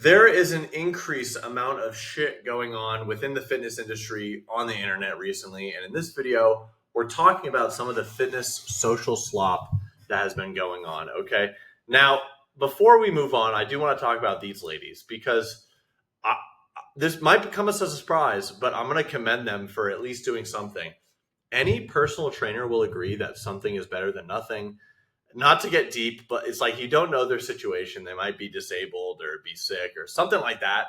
There is an increased amount of shit going on within the fitness industry on the internet recently. And in this video, we're talking about some of the fitness social slop that has been going on. Okay. Now, before we move on, I do want to talk about these ladies because I, this might come as a surprise, but I'm going to commend them for at least doing something. Any personal trainer will agree that something is better than nothing. Not to get deep, but it's like you don't know their situation. They might be disabled or be sick or something like that.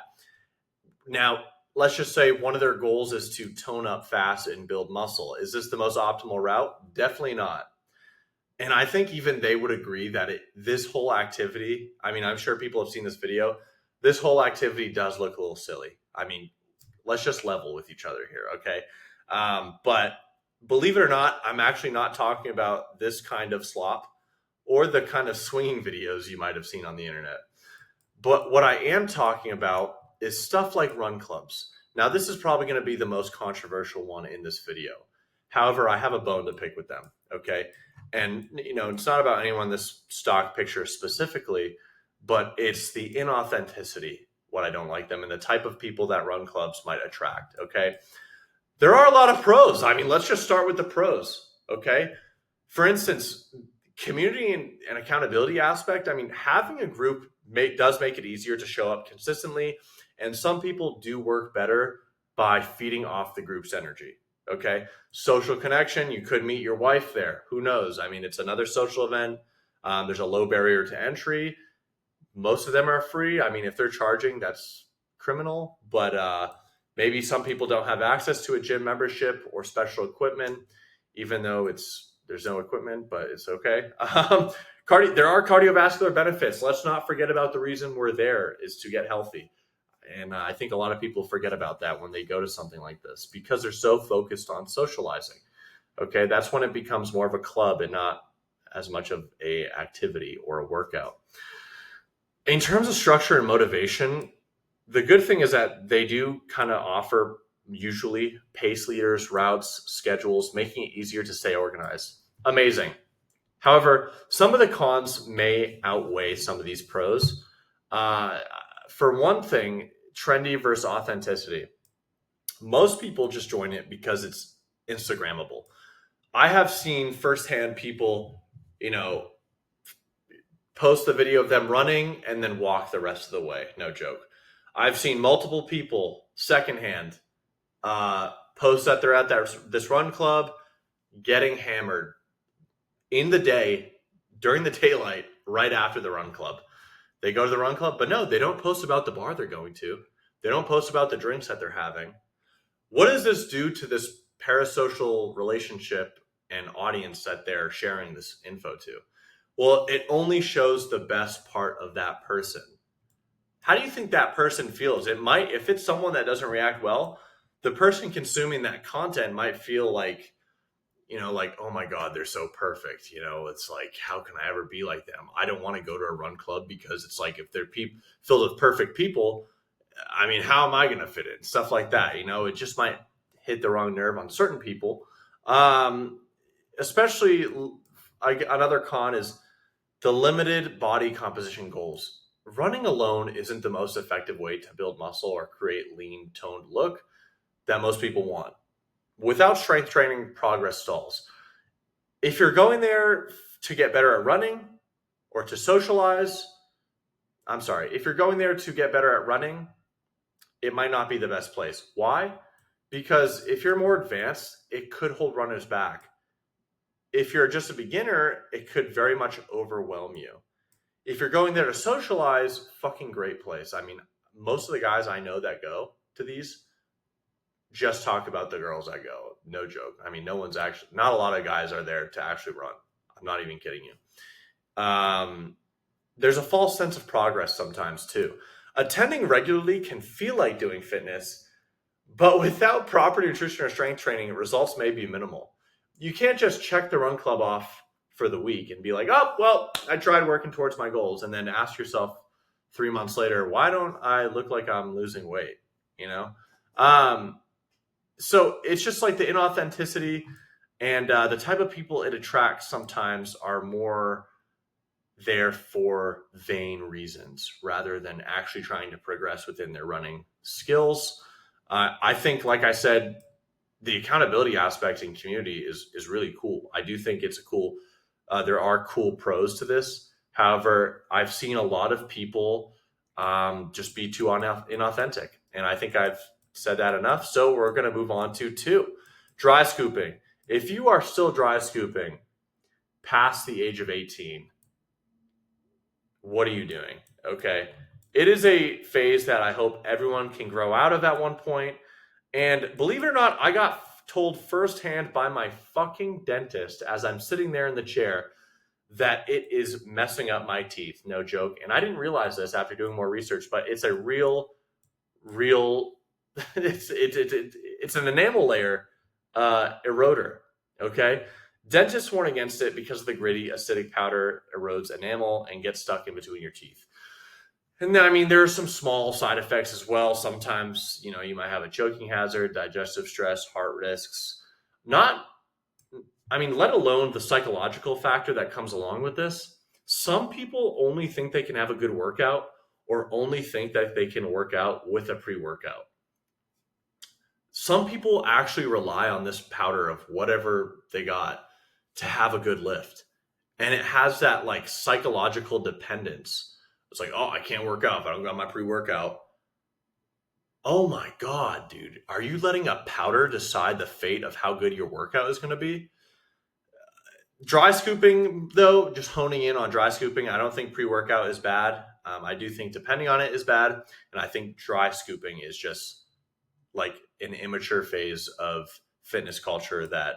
Now, let's just say one of their goals is to tone up fast and build muscle. Is this the most optimal route? Definitely not. And I think even they would agree that this whole activity, I mean, I'm sure people have seen this video. This whole activity does look a little silly. I mean, let's just level with each other here, okay? But believe it or not, I'm actually not talking about this kind of slop or the kind of swinging videos you might have seen on the internet. But what I am talking about is stuff like run clubs. Now, this is probably going to be the most controversial one in this video. However, I have a bone to pick with them, okay? And, it's not about anyone in this stock picture specifically, but it's the inauthenticity, what I don't like them, and the type of people that run clubs might attract, okay? There are a lot of pros. I mean, let's just start with the pros, okay? For instance, community and accountability aspect. I mean, having a group does make it easier to show up consistently. And some people do work better by feeding off the group's energy. Okay. Social connection. You could meet your wife there. Who knows? I mean, it's another social event. There's a low barrier to entry. Most of them are free. I mean, if they're charging, that's criminal. But maybe some people don't have access to a gym membership or special equipment, even though there's no equipment, but it's okay. There are cardiovascular benefits. Let's not forget about the reason we're there is to get healthy. And I think a lot of people forget about that when they go to something like this because they're so focused on socializing. Okay, that's when it becomes more of a club and not as much of a activity or a workout. In terms of structure and motivation, the good thing is that they do kind of offer usually pace leaders, routes, schedules, making it easier to stay organized. Amazing. However, some of the cons may outweigh some of these pros. For one thing, trendy versus authenticity. Most people just join it because it's Instagrammable. I have seen firsthand people, post the video of them running and then walk the rest of the way. No joke. I've seen multiple people secondhand post that they're at this run club getting hammered in the day during the daylight right after the run club. They go to the run club, but no, they don't post about the bar they're going to. They don't post about the drinks that they're having. What does this do to this parasocial relationship and audience that they're sharing this info to? Well, it only shows the best part of that person. How do you think that person feels? If it's someone that doesn't react well, the person consuming that content might feel like, oh my God, they're so perfect. It's like, how can I ever be like them? I don't want to go to a run club because it's like, if they're filled with perfect people, I mean, how am I going to fit in? Stuff like that. It just might hit the wrong nerve on certain people. Especially another con is the limited body composition goals. Running alone isn't the most effective way to build muscle or create lean, toned look that most people want. Without strength training, progress stalls. If you're going there to get better at running or to socialize, if you're going there to get better at running, it might not be the best place. Why? Because if you're more advanced, it could hold runners back. If you're just a beginner, it could very much overwhelm you. If you're going there to socialize, fucking great place. I mean, most of the guys I know that go to these just talk about the girls that go. No joke. I mean, not a lot of guys are there to actually run. I'm not even kidding you. There's a false sense of progress sometimes too. Attending regularly can feel like doing fitness, but without proper nutrition or strength training, results may be minimal. You can't just check the run club off for the week and be like, oh, well, I tried working towards my goals. And then ask yourself 3 months later, why don't I look like I'm losing weight? So it's just like the inauthenticity and the type of people it attracts sometimes are more there for vain reasons rather than actually trying to progress within their running skills. I think, like I said, the accountability aspect in community is really cool. I do think it's a cool. There are cool pros to this. However, I've seen a lot of people just be too inauthentic, and I think I've said that enough. So we're going to move on to 2, dry scooping. If you are still dry scooping past the age of 18, what are you doing? Okay. It is a phase that I hope everyone can grow out of at one point. And believe it or not, I got told firsthand by my fucking dentist as I'm sitting there in the chair that it is messing up my teeth. No joke. And I didn't realize this after doing more research, but it's a real, it's an enamel layer eroder. Okay. Dentists warn against it because of the gritty, acidic powder erodes enamel and gets stuck in between your teeth. And then, I mean, there are some small side effects as well. Sometimes, you might have a choking hazard, digestive stress, heart risks. Let alone the psychological factor that comes along with this. Some people only think they can have a good workout or only think that they can work out with a pre-workout. Some people actually rely on this powder of whatever they got to have a good lift. And it has that like psychological dependence. It's like, oh, I can't work out if I don't got my pre-workout. Oh my God, dude. Are you letting a powder decide the fate of how good your workout is going to be? Dry scooping, though, just honing in on dry scooping, I don't think pre-workout is bad. I do think depending on it is bad. And I think dry scooping is just like an immature phase of fitness culture that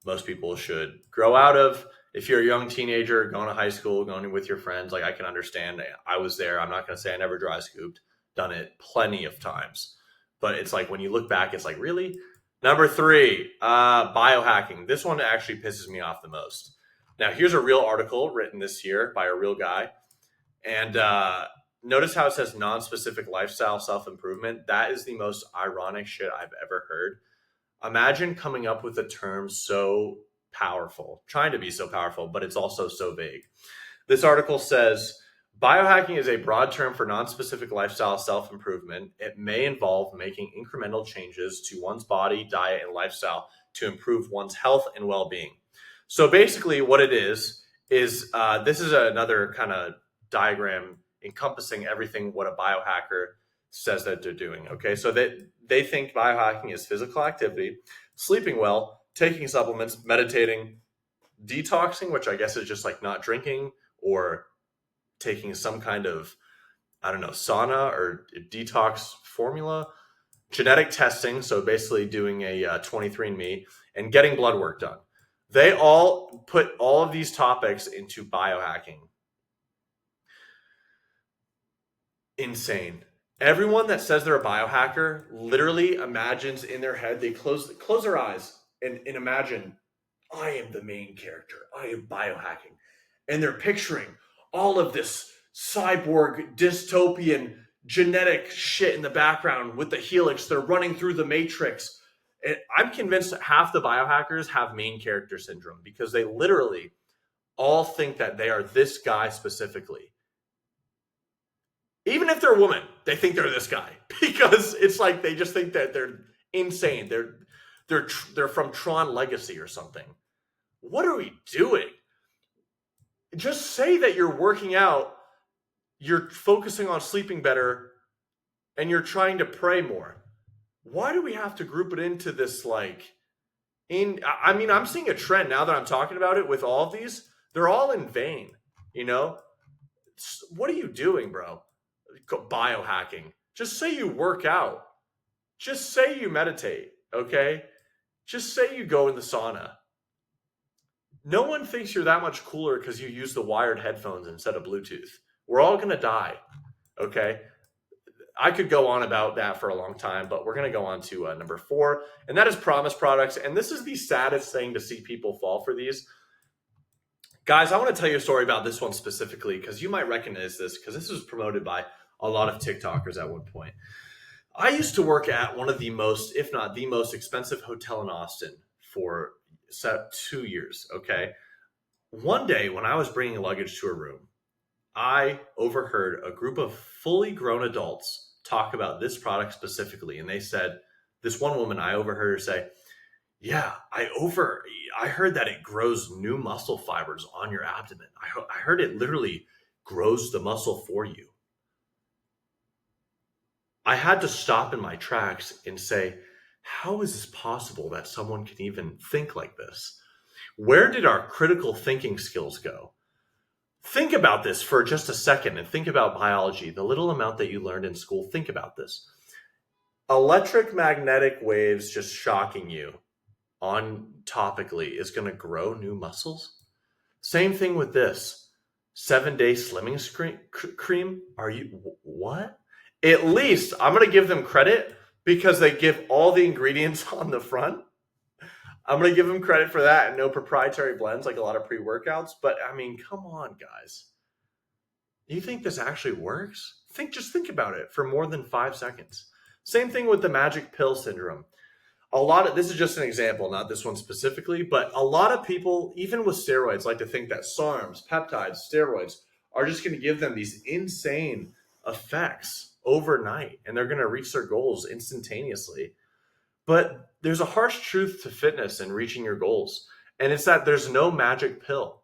most people should grow out of. If you're a young teenager going to high school, going with your friends, like I can understand. I was there. I'm not going to say I never dry scooped, done it plenty of times. But it's like when you look back, it's like, really? Number 3, biohacking. This one actually pisses me off the most. Now, here's a real article written this year by a real guy. And notice how it says non-specific lifestyle self-improvement. That is the most ironic shit I've ever heard. Imagine coming up with a term so powerful, trying to be so powerful, but it's also so vague. This article says, biohacking is a broad term for non-specific lifestyle self-improvement. It may involve making incremental changes to one's body, diet, and lifestyle to improve one's health and well-being. So basically what it is this is another kind of diagram encompassing everything what a biohacker says that they're doing. Okay, so they think biohacking is physical activity, sleeping well, taking supplements, meditating, detoxing, which I guess is just like not drinking or taking some kind of, sauna or detox formula, genetic testing, so basically doing a 23andMe, and getting blood work done. They all put all of these topics into biohacking. Insane. Everyone that says they're a biohacker literally imagines in their head, they close their eyes and imagine, I am the main character. I am biohacking. And they're picturing all of this cyborg dystopian genetic shit in the background with the helix. They're running through the matrix. And I'm convinced that half the biohackers have main character syndrome because they literally all think that they are this guy specifically. Even if they're a woman, they think they're this guy because it's like they just think that they're insane. They're from Tron Legacy or something. What are we doing? Just say that you're working out, you're focusing on sleeping better, and you're trying to pray more. Why do we have to group it into this I'm seeing a trend now that I'm talking about it with all of these. They're all in vain, What are you doing, bro? Biohacking. Just say you work out. Just say you meditate, okay? Just say you go in the sauna. No one thinks you're that much cooler because you use the wired headphones instead of Bluetooth. We're all going to die, okay? I could go on about that for a long time, but we're going to go on to number 4, and that is promise products. And this is the saddest thing to see people fall for these. Guys, I want to tell you a story about this one specifically because you might recognize this because this was promoted by a lot of TikTokers at one point. I used to work at one of the most, if not the most expensive hotel in Austin for 2 years, okay? One day when I was bringing luggage to a room, I overheard a group of fully grown adults talk about this product specifically. And they said, this one woman, I overheard her say, yeah, I heard that it grows new muscle fibers on your abdomen. I heard it literally grows the muscle for you. I had to stop in my tracks and say, how is this possible that someone can even think like this? Where did our critical thinking skills go? Think about this for just a second and think about biology, the little amount that you learned in school. Think about this. Electric magnetic waves just shocking you on topically is going to grow new muscles. Same thing with this 7-day slimming cream. Are you what? At least I'm going to give them credit because they give all the ingredients on the front. I'm going to give them credit for that and no proprietary blends like a lot of pre-workouts. But I mean, come on, guys. You think this actually works? Just think about it for more than 5 seconds. Same thing with the magic pill syndrome. This is just an example, not this one specifically, but a lot of people, even with steroids, like to think that SARMs, peptides, steroids are just going to give them these insane effects overnight and they're going to reach their goals instantaneously. But there's a harsh truth to fitness and reaching your goals, and it's that there's no magic pill.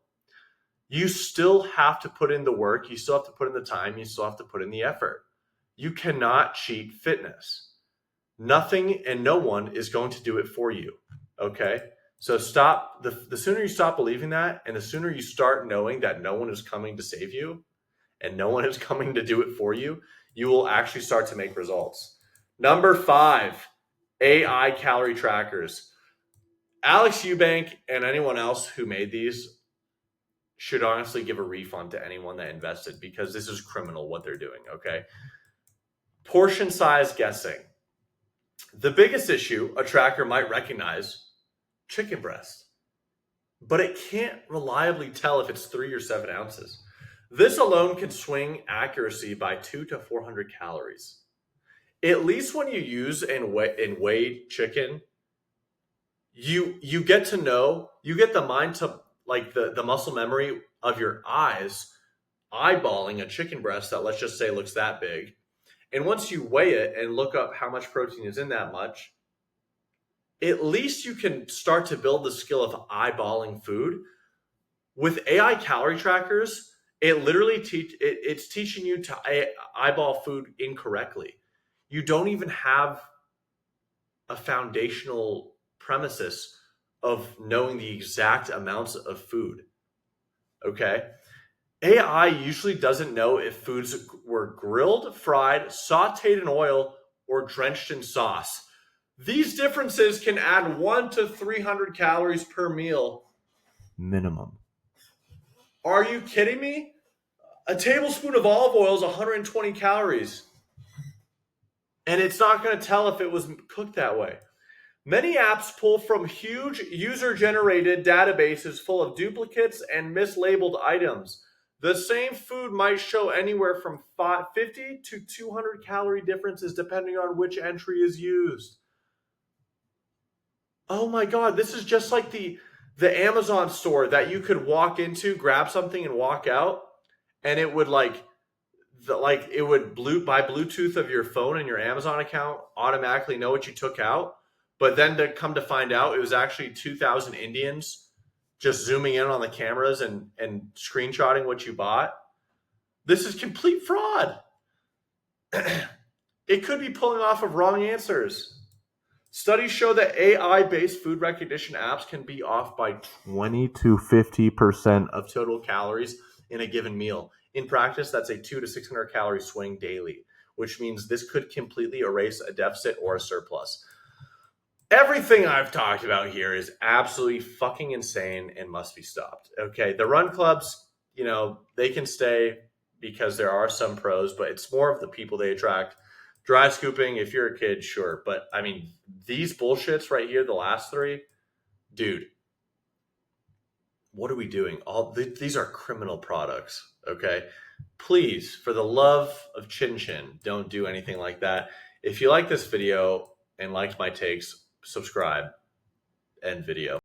You still have to put in the work, you still have to put in the time, you still have to put in the effort. You cannot cheat fitness. Nothing and no one is going to do it for you, okay? So stop, the sooner you stop believing that, and the sooner you start knowing that no one is coming to save you, and no one is coming to do it for you, you will actually start to make results. Number 5, AI calorie trackers. Alex Eubank and anyone else who made these should honestly give a refund to anyone that invested because this is criminal what they're doing, okay? Portion size guessing. The biggest issue a tracker might recognize, chicken breast, but it can't reliably tell if it's 3 or 7 ounces. This alone can swing accuracy by 200 to 400 calories. At least when you use and weigh chicken, you get to know, you get the mind to like the muscle memory of your eyes eyeballing a chicken breast that, let's just say, looks that big. And once you weigh it and look up how much protein is in that much, at least you can start to build the skill of eyeballing food. With AI calorie trackers, it literally it's teaching you to eyeball food incorrectly. You don't even have a foundational premises of knowing the exact amounts of food. Okay? AI usually doesn't know if foods were grilled, fried, sauteed in oil, or drenched in sauce. These differences can add 100 to 300 calories per meal minimum. Are you kidding me? A tablespoon of olive oil is 120 calories. And it's not going to tell if it was cooked that way. Many apps pull from huge user-generated databases full of duplicates and mislabeled items. The same food might show anywhere from 50 to 200 calorie differences depending on which entry is used. Oh my God, this is just like the Amazon store that you could walk into, grab something and walk out, and it would by Bluetooth of your phone and your Amazon account automatically know what you took out. But then to come to find out, it was actually 2,000 Indians just zooming in on the cameras and screenshotting what you bought. This is complete fraud. It could be pulling off of wrong answers. Studies show that AI-based food recognition apps can be off by 20 to 50% of total calories in a given meal. In practice, that's a 200 to 600 calorie swing daily, which means this could completely erase a deficit or a surplus. Everything I've talked about here is absolutely fucking insane and must be stopped. Okay, the run clubs, they can stay because there are some pros, but it's more of the people they attract. Dry scooping, if you're a kid, sure. But I mean, these bullshits right here, the last 3, dude, what are we doing? These are criminal products, okay? Please, for the love of Chin Chin, don't do anything like that. If you like this video and liked my takes, subscribe, end video.